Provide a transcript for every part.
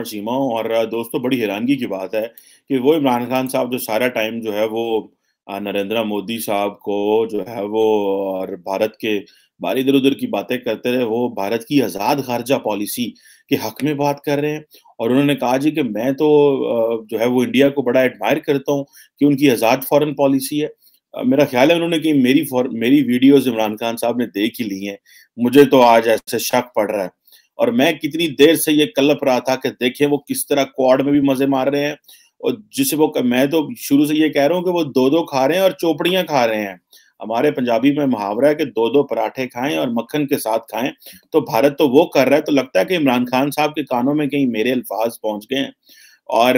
سیما ہوں اور دوستوں بڑی حیرانگی کی بات ہے کہ وہ عمران خان صاحب جو سارا ٹائم جو ہے وہ نریندر مودی صاحب کو جو ہے وہ اور بھارت کے باری ادھر-ادھر کی باتیں کرتے رہے، وہ بھارت کی آزاد خارجہ پالیسی کے حق میں بات کر رہے ہیں اور انہوں نے کہا جی کہ میں تو جو ہے وہ انڈیا کو بڑا ایڈمائر کرتا ہوں کہ ان کی آزاد فارن پالیسی ہے۔ میرا خیال ہے انہوں نے کہ میری ویڈیوز عمران خان صاحب نے دیکھ ہی لی ہیں، مجھے تو آج ایسے شک پڑ رہا ہے۔ اور میں کتنی دیر سے یہ کلپ رہا تھا کہ دیکھیں وہ کس طرح کوڈ میں بھی مزے مار رہے ہیں اور جسے وہ میں تو شروع سے یہ کہہ رہا ہوں کہ وہ دو دو کھا رہے ہیں اور چوپڑیاں کھا رہے ہیں۔ ہمارے پنجابی میں محاورہ ہے کہ دو دو پراٹھے کھائیں اور مکھن کے ساتھ کھائیں، تو بھارت تو وہ کر رہا ہے، تو لگتا ہے کہ عمران خان صاحب کے کانوں میں کہیں میرے الفاظ پہنچ گئے ہیں اور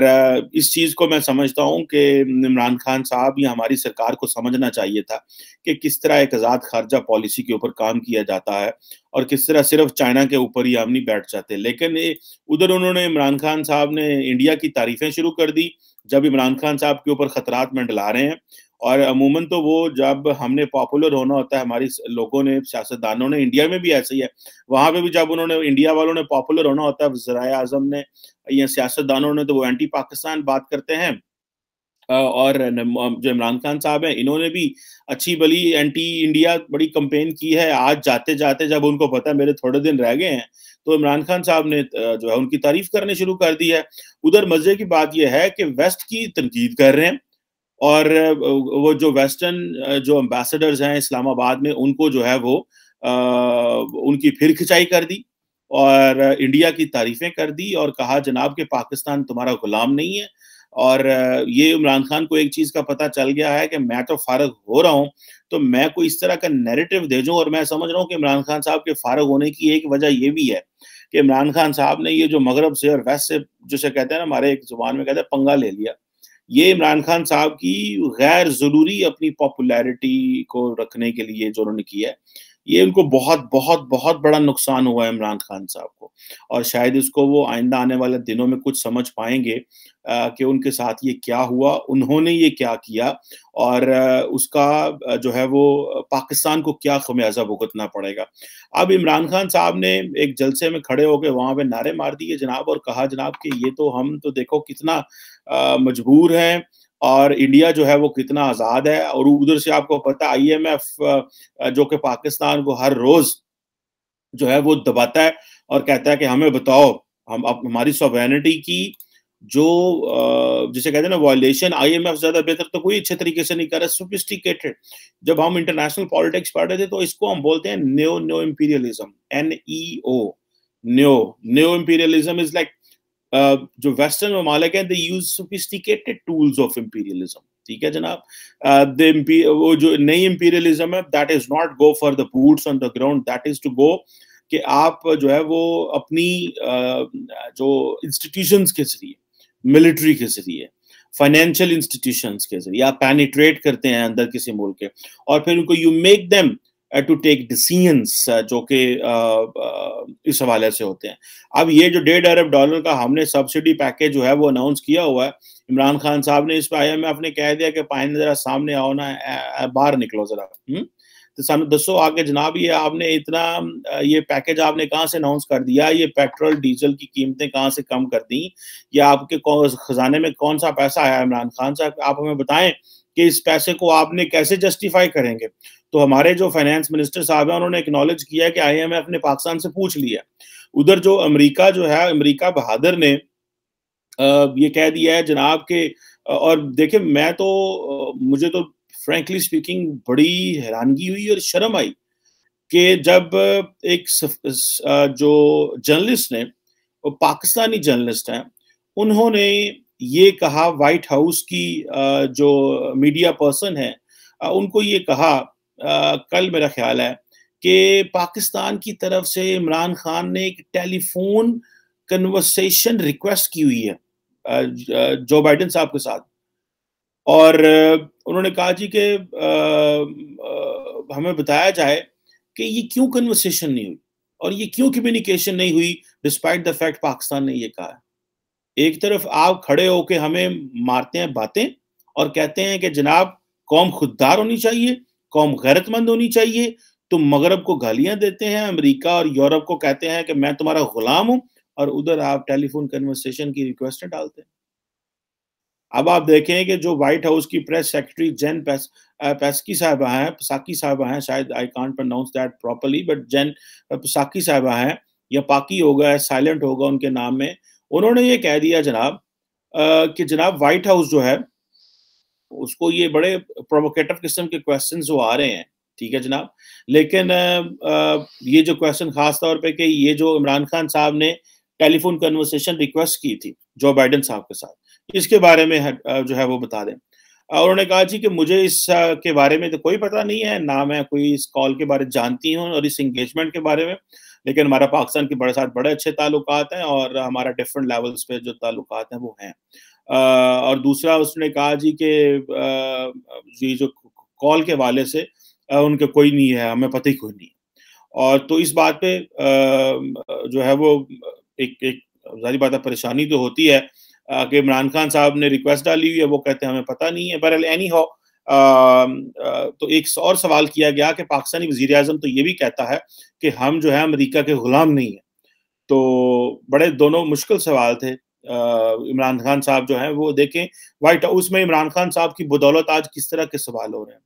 اس چیز کو میں سمجھتا ہوں کہ عمران خان صاحب یا ہماری سرکار کو سمجھنا چاہیے تھا کہ کس طرح ایک آزاد خارجہ پالیسی کے اوپر کام کیا جاتا ہے اور کس طرح صرف چائنا کے اوپر ہی ہم نہیں بیٹھ جاتے۔ لیکن ادھر انہوں نے عمران خان صاحب نے انڈیا کی تعریفیں شروع کر دی جب عمران خان صاحب کے اوپر خطرات منڈلا رہے ہیں، اور عموماً تو وہ جب ہم نے پاپولر ہونا ہوتا ہے، ہماری لوگوں نے سیاستدانوں نے، انڈیا میں بھی ایسے ہی ہے، وہاں پہ بھی جب انہوں نے انڈیا والوں نے پاپولر ہونا ہوتا ہے، وزرائے اعظم نے یا سیاستدانوں نے، تو وہ اینٹی پاکستان بات کرتے ہیں اور جو عمران خان صاحب ہیں انہوں نے بھی اچھی بلی اینٹی انڈیا بڑی کمپین کی ہے۔ آج جاتے جاتے جب ان کو پتا ہے میرے تھوڑے دن رہ گئے ہیں تو عمران خان صاحب نے جو ہے ان کی تعریف کرنے شروع کر دی ہے۔ ادھر مزے کی بات یہ ہے کہ ویسٹ کی تنقید کر رہے ہیں اور وہ جو ویسٹرن جو امبیسڈرز ہیں اسلام آباد میں ان کو جو ہے وہ ان کی پھر کھچائی کر دی اور انڈیا کی تعریفیں کر دی اور کہا جناب کہ پاکستان تمہارا غلام نہیں ہے۔ اور یہ عمران خان کو ایک چیز کا پتہ چل گیا ہے کہ میں تو فارغ ہو رہا ہوں تو میں کوئی اس طرح کا نیریٹو دے دوں، اور میں سمجھ رہا ہوں کہ عمران خان صاحب کے فارغ ہونے کی ایک وجہ یہ بھی ہے کہ عمران خان صاحب نے یہ جو مغرب سے اور ویسٹ سے جسے کہتے ہیں نا، ہمارے ایک زبان میں کہتے ہیں پنگا لے لیا۔ یہ عمران خان صاحب کی غیر ضروری اپنی پاپولیرٹی کو رکھنے کے لیے جو انہوں نے کیا ہے، یہ ان کو بہت بہت بہت بڑا نقصان ہوا ہے عمران خان صاحب کو، اور شاید اس کو وہ آئندہ آنے والے دنوں میں کچھ سمجھ پائیں گے کہ ان کے ساتھ یہ کیا ہوا، انہوں نے یہ کیا کیا اور اس کا جو ہے وہ پاکستان کو کیا خمیازہ بھگتنا پڑے گا۔ اب عمران خان صاحب نے ایک جلسے میں کھڑے ہو کے وہاں پہ نعرے مار دیے جناب، اور کہا جناب کہ یہ تو ہم تو دیکھو کتنا مجبور ہیں اور انڈیا جو ہے وہ کتنا آزاد ہے، اور ادھر سے آپ کو پتہ آئی ایم ایف جو کہ پاکستان کو ہر روز جو ہے وہ دباتا ہے اور کہتا ہے کہ ہمیں بتاؤ ہماری سوورینٹی کی جو جسے کہتے ہیں نا وائلیشن، آئی ایم ایف زیادہ بہتر تو کوئی اچھے طریقے سے نہیں کر رہا، سوفسٹیکیٹڈ۔ جب ہم انٹرنیشنل پالیٹکس پڑھ رہے تھے تو اس کو ہم بولتے ہیں new imperialism, NEO، new imperialism is like جو ویسٹرن ممالک ہیں they use sophisticated tools of imperialism، ٹھیک ہے جناب۔ وہ جو نئی امپیریلزم ہے that is not go for the boots on the ground، that is to go کہ آپ جو ہے وہ اپنی جو انسٹیٹیوشنز کے ذریعے، ملٹری کے ذریعے، فائنینشیل انسٹیٹیوشنز کے ذریعے آپ پینیٹریٹ کرتے ہیں اندر کسی ملک کے، اور پھر ان کو you make them to take decisions جو کہ اس حوالے سے ہوتے ہیں۔ اب یہ جو $1.5 ارب کا ہم نے سبسڈی پیکیج جو ہے وہ اناؤنس کیا ہوا ہے، عمران خان صاحب نے اس پہ آئی ایم ایف نے کہہ دیا کہ پائن ذرا سامنے آؤ نا، باہر نکلو ذرا، تو سانو دسو آگے جناب یہ آپ نے اتنا یہ پیکیج آپ نے کہاں سے اناؤنس کر دیا، یہ پیٹرول ڈیزل کی قیمتیں کہاں سے کم کر دیں، یا آپ کے خزانے میں کون سا پیسہ آیا عمران خان صاحب، آپ ہمیں بتائیں کہ اس پیسے کو آپ نے کیسے جسٹیفائی کریں گے۔ تو ہمارے جو فائنانس منسٹر صاحب ہیں انہوں نے اکنالج کیا کہ آئی ایم ایف نے پاکستان سے پوچھ لیا۔ ادھر جو امریکہ جو ہے، امریکہ بہادر نے یہ کہہ دیا ہے جناب کہ، اور دیکھیں میں تو مجھے تو فرینکلی سپیکنگ بڑی حیرانگی ہوئی اور شرم آئی کہ جب ایک جو جرنلسٹ نے، پاکستانی جرنلسٹ ہیں، انہوں نے یہ کہا، وائٹ ہاؤس کی جو میڈیا پرسن ہے ان کو یہ کہا کل میرا خیال ہے کہ پاکستان کی طرف سے عمران خان نے ایک ٹیلی فون کنورسیشن ریکویسٹ کی ہوئی ہے جو بائیڈن صاحب کے ساتھ، اور انہوں نے کہا جی کہ ہمیں بتایا جائے کہ یہ کیوں کنورسیشن نہیں ہوئی اور یہ کیوں کمیونیکیشن نہیں ہوئی ڈسپائٹ دا فیکٹ پاکستان نے یہ کہا ہے۔ ایک طرف آپ کھڑے ہو کے ہمیں مارتے ہیں باتیں اور کہتے ہیں کہ جناب قوم خوددار ہونی چاہیے، قوم غیرت مند ہونی چاہیے، تم مغرب کو گالیاں دیتے ہیں، امریکہ اور یورپ کو کہتے ہیں کہ میں تمہارا غلام ہوں، اور ادھر آپ ٹیلی فون کنورسیشن کی ریکویسٹیں ڈالتے ہیں. اب آپ دیکھیں کہ جو وائٹ ہاؤس کی پریس سیکرٹری جین پیسکی صاحبہ ہیں، پساکی صاحبہ ہیں، شاید I can't pronounce that properly, but Jen Psaki صاحبہ ہیں، یا پاکی ہوگا، سائلنٹ ہوگا ان کے نام میں. انہوں نے یہ کہہ دیا جناب کہ جناب وائٹ ہاؤس جو ہے اس کو یہ بڑے پرووکیٹو قسم کے کویسچنز جو آ رہے ہیں، ٹھیک ہے جناب، لیکن یہ جو کویسچن خاص طور پہ کہ یہ جو عمران خان صاحب نے ٹیلی فون کنورسیشن ریکویسٹ کی تھی جو بائیڈن صاحب کے ساتھ، اس کے بارے میں جو ہے وہ بتا دیں. اور انہوں نے کہا جی کہ مجھے اس کے بارے میں تو کوئی پتہ نہیں ہے، نہ میں کوئی اس کال کے بارے جانتی ہوں اور اس انگیجمنٹ کے بارے میں، لیکن ہمارا پاکستان کے ساتھ بڑے اچھے تعلقات ہیں اور ہمارا ڈفرینٹ لیولز پہ جو تعلقات ہیں وہ ہیں. اور دوسرا اس نے کہا جی کہ یہ جو کال کے حوالے سے ان کے کوئی نہیں ہے، ہمیں پتہ ہی کوئی نہیں ہے. اور تو اس بات پہ جو ہے وہ ایک ظاہری بات ہے پریشانی تو ہوتی ہے کہ عمران خان صاحب نے ریکویسٹ ڈالی ہوئی ہے، وہ کہتے ہیں ہمیں پتہ نہیں ہے. بہرحال اینی ہاؤ تو ایک اور سوال کیا گیا کہ پاکستانی وزیر اعظم تو یہ بھی کہتا ہے کہ ہم جو ہے امریکہ کے غلام نہیں ہیں. تو بڑے دونوں مشکل سوال تھے. عمران خان صاحب جو ہیں وہ دیکھیں وائٹ ہاؤس میں عمران خان صاحب کی بدولت آج کس طرح کے سوال ہو رہے ہیں.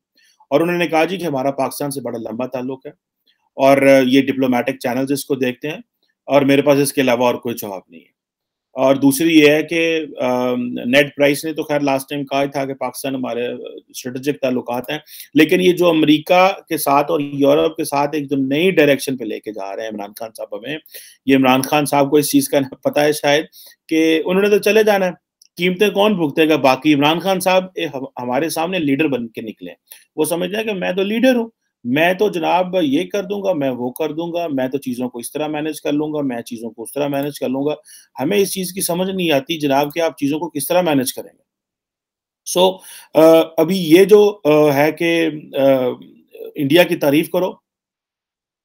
اور انہوں نے کہا جی کہ ہمارا پاکستان سے بڑا لمبا تعلق ہے اور یہ ڈپلومیٹک چینلز اس کو دیکھتے ہیں اور میرے پاس اس کے علاوہ اور کوئی جواب نہیں ہے. اور دوسری یہ ہے کہ نیڈ پرائس نے تو خیر لاسٹ ٹائم کہا تھا کہ پاکستان ہمارے اسٹریٹجک تعلقات ہیں، لیکن یہ جو امریکہ کے ساتھ اور یورپ کے ساتھ ایک جو نئی ڈائریکشن پہ لے کے جا رہے ہیں عمران خان صاحب ہمیں، یہ عمران خان صاحب کو اس چیز کا پتہ ہے شاید کہ انہوں نے تو چلے جانا ہے، قیمتیں کون بھگتے گا. باقی عمران خان صاحب ہمارے سامنے لیڈر بن کے نکلے، وہ سمجھ رہے ہیں کہ میں تو لیڈر ہوں، میں تو جناب یہ کر دوں گا، میں وہ کر دوں گا، میں تو چیزوں کو اس طرح مینج کر لوں گا، میں چیزوں کو اس طرح مینج کر لوں گا. ہمیں اس چیز کی سمجھ نہیں آتی جناب کہ آپ چیزوں کو کس طرح مینج کریں گے. سو ابھی یہ جو ہے کہ انڈیا کی تعریف کرو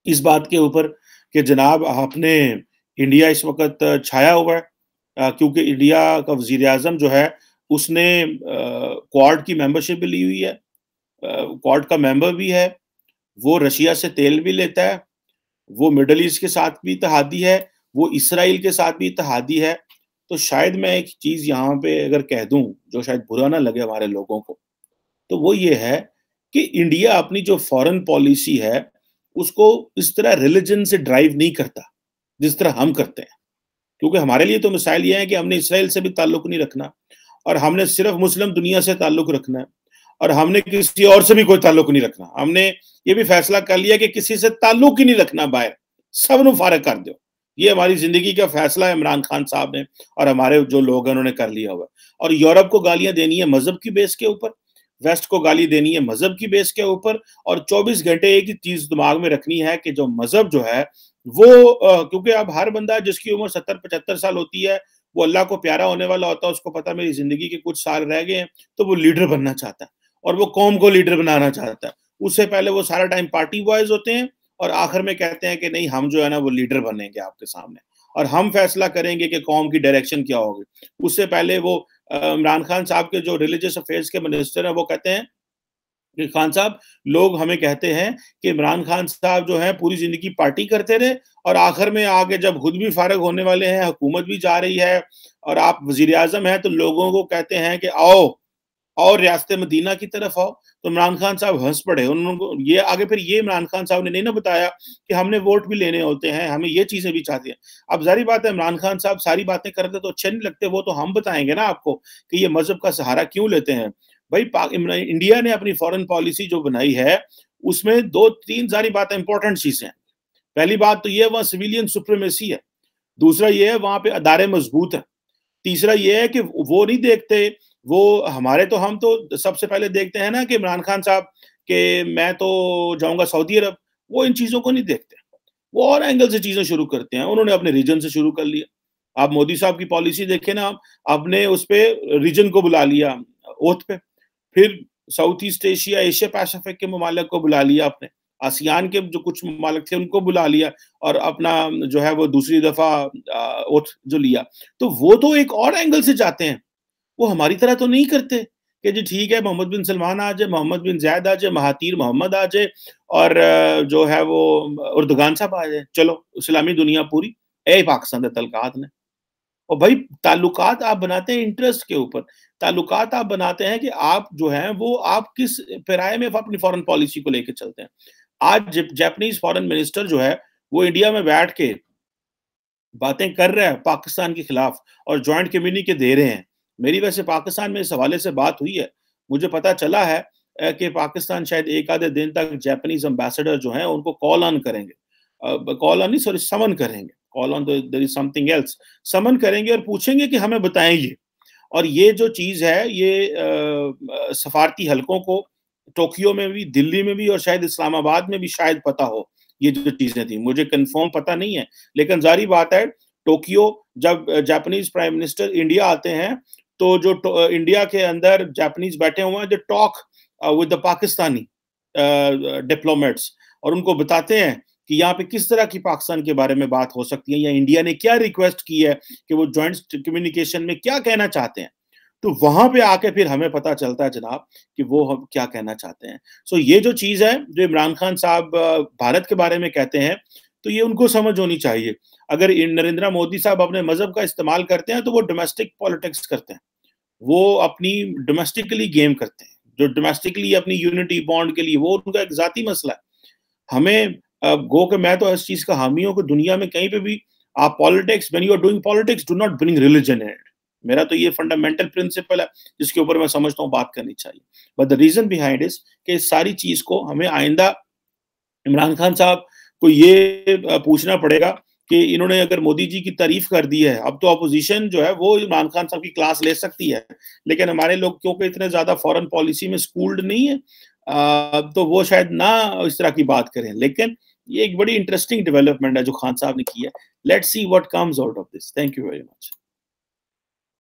اس بات کے اوپر کہ جناب آپ نے انڈیا اس وقت چھایا ہوا ہے، کیونکہ انڈیا کا وزیر اعظم جو ہے اس نے کوارڈ کی ممبرشپ بھی لی ہوئی ہے، کوارڈ کا ممبر بھی ہے، وہ رشیا سے تیل بھی لیتا ہے، وہ مڈل ایسٹ کے ساتھ بھی اتحادی ہے، وہ اسرائیل کے ساتھ بھی اتحادی ہے. تو شاید میں ایک چیز یہاں پہ اگر کہہ دوں جو شاید برا نہ لگے ہمارے لوگوں کو، تو وہ یہ ہے کہ انڈیا اپنی جو فورن پالیسی ہے اس کو اس طرح ریلیجن سے ڈرائیو نہیں کرتا جس طرح ہم کرتے ہیں. کیونکہ ہمارے لیے تو مسائل یہ ہے کہ ہم نے اسرائیل سے بھی تعلق نہیں رکھنا، اور ہم نے صرف مسلم دنیا سے تعلق رکھنا ہے، اور ہم نے کسی اور سے بھی کوئی تعلق نہیں رکھنا. ہم نے یہ بھی فیصلہ کر لیا کہ کسی سے تعلق ہی نہیں رکھنا، باہر سب نو فارغ کر دو. یہ ہماری زندگی کا فیصلہ ہے عمران خان صاحب نے اور ہمارے جو لوگ ہیں انہوں نے کر لیا ہوا. اور یورپ کو گالیاں دینی ہے مذہب کی بیس کے اوپر، ویسٹ کو گالی دینی ہے مذہب کی بیس کے اوپر، اور 24 گھنٹے ایک ہی چیز دماغ میں رکھنی ہے کہ جو مذہب جو ہے وہ کیونکہ اب ہر بندہ جس کی عمر 70-75 سال ہوتی ہے وہ اللہ کو پیارا ہونے والا ہوتا ہے، اس کو پتا میری زندگی کے کچھ سال رہ گئے ہیں، تو وہ لیڈر بننا چاہتا ہے اور وہ قوم کو لیڈر بنانا چاہتا ہے. اس سے پہلے وہ سارا ٹائم پارٹی بوائز ہوتے ہیں اور آخر میں کہتے ہیں کہ نہیں ہم جو ہے نا وہ لیڈر بنیں گے آپ کے سامنے اور ہم فیصلہ کریں گے کہ قوم کی ڈائریکشن کیا ہوگی. اس سے پہلے وہ عمران خان صاحب کے جو ریلیجس افیئرز کے منسٹر ہیں وہ کہتے ہیں کہ خان صاحب لوگ ہمیں کہتے ہیں کہ عمران خان صاحب جو ہیں پوری زندگی پارٹی کرتے رہے اور آخر میں آگے جب خود بھی فارغ ہونے والے ہیں، حکومت بھی جا رہی ہے اور آپ وزیر اعظم ہیں، تو لوگوں کو کہتے ہیں کہ آؤ اور ریاست مدینہ کی طرف آؤ. تو عمران خان صاحب ہنس پڑے. انہوں کو یہ آگے پھر یہ عمران خان صاحب نے نہیں نہ بتایا کہ ہم نے ووٹ بھی لینے ہوتے ہیں، ہمیں یہ چیزیں بھی چاہتے ہیں. اب ظاہری بات ہے عمران خان صاحب ساری باتیں کرتے تو اچھے نہیں لگتے، وہ تو ہم بتائیں گے نا آپ کو کہ یہ مذہب کا سہارا کیوں لیتے ہیں. بھائی انڈیا نے اپنی فورن پالیسی جو بنائی ہے اس میں 2-3 ساری باتیں امپورٹنٹ چیزیں ہیں. پہلی بات تو یہ وہاں سویلین سپریمیسی ہے، دوسرا یہ ہے وہاں پہ ادارے مضبوط ہیں، تیسرا یہ ہے کہ وہ نہیں دیکھتے وہ ہمارے تو ہم تو سب سے پہلے دیکھتے ہیں نا کہ عمران خان صاحب کہ میں تو جاؤں گا سعودی عرب، وہ ان چیزوں کو نہیں دیکھتے، وہ اور اینگل سے چیزیں شروع کرتے ہیں. انہوں نے اپنے ریجن سے شروع کر لیا. آپ مودی صاحب کی پالیسی دیکھیں نا، آپ نے اس پہ ریجن کو بلا لیا اوتھ پہ، پھر south east Asia, Asia Pacific کے ممالک کو بلا لیا، اپنے آسیان کے جو کچھ ممالک تھے ان کو بلا لیا اور اپنا جو ہے وہ دوسری دفعہ اوتھ جو لیا. تو وہ تو ایک اور اینگل سے جاتے ہیں، وہ ہماری طرح تو نہیں کرتے کہ جی ٹھیک ہے محمد بن سلمان آ جائے، محمد بن زیاد آ جائے، مہاتیر محمد آ جائے اور جو ہے وہ اردگان صاحب آ جائے، چلو اسلامی دنیا پوری اے پاکستان دے تعلقات نے. اور بھائی تعلقات آپ بناتے ہیں انٹرسٹ کے اوپر, تعلقات آپ بناتے ہیں کہ آپ جو ہیں وہ آپ کس پیرائے میں اپنی فورن پالیسی کو لے کے چلتے ہیں. آج جاپنیز فورن منسٹر جو ہے وہ انڈیا میں بیٹھ کے باتیں کر رہے ہیں پاکستان کے خلاف اور جوائنٹ کمیونٹی کے دے رہے ہیں. میری ویسے پاکستان میں اس حوالے سے بات ہوئی ہے, مجھے پتا چلا ہے کہ پاکستان شاید ایک آدھے دن تک جاپنیز امبیسڈر جو ہیں ان کو کال آن کریں گے, کال آن نہیں سوری سمن کریں گے, کال آن دیر از سم تھنگ ایلس, سمن کریں گے اور پوچھیں گے کہ ہمیں بتائیں یہ. اور یہ جو چیز ہے یہ سفارتی حلقوں کو ٹوکیو میں بھی, دلی میں بھی اور شاید اسلام آباد میں بھی شاید پتا ہو یہ جو چیزیں تھیں, مجھے کنفرم پتا نہیں ہے, لیکن ظاہری بات ہے ٹوکیو جب جاپنیز پرائم منسٹر انڈیا آتے ہیں تو جو انڈیا کے اندر جاپنیز بیٹھے ہوئے ہیں جو talk with the Pakistani diplomats اور ان کو بتاتے ہیں کہ یہاں پہ کس طرح کی پاکستان کے بارے میں بات ہو سکتی ہے یا انڈیا نے کیا ریکویسٹ کی ہے کہ وہ جوائنٹ کمیونیکیشن میں کیا کہنا چاہتے ہیں, تو وہاں پہ آ کے پھر ہمیں پتا چلتا ہے جناب کہ وہ ہم کیا کہنا چاہتے ہیں. سو یہ جو چیز ہے جو عمران خان صاحب بھارت کے بارے میں کہتے ہیں تو یہ ان کو سمجھ ہونی چاہیے. اگر نریندر مودی صاحب اپنے مذہب کا استعمال کرتے ہیں تو وہ ڈومیسٹک پالیٹکس کرتے ہیں, وہ اپنی ڈومیسٹکلی گیم کرتے ہیں, جو ڈومیسٹکلی اپنی یونٹی بانڈ کے لیے, وہ ان کا ایک ذاتی مسئلہ ہے. ہمیں گو کہ میں تو اس چیز کا حامی ہوں کہ دنیا میں کہیں پہ بھی آپ politics, when you are doing politics, do not bring religion in it. میرا تو یہ فنڈامنٹل پرنسپل ہے جس کے اوپر میں سمجھتا ہوں بات کرنی چاہیے. بٹ دا ریزن بیہائنڈ از کہ اس ساری چیز کو ہمیں آئندہ عمران خان صاحب کو یہ پوچھنا پڑے گا کہ انہوں نے اگر مودی جی کی تعریف کر دی ہے, اب تو اپوزیشن جو ہے وہ عمران خان صاحب کی کلاس لے سکتی ہے, لیکن ہمارے لوگ کیونکہ اتنے زیادہ فورن پالیسی میں سکولڈ نہیں ہے تو وہ شاید نہ اس طرح کی بات کریں. لیکن یہ ایک بڑی انٹرسٹنگ ڈیولپمنٹ ہے جو خان صاحب نے کی ہے. Let's see what comes out of this. Thank you very much.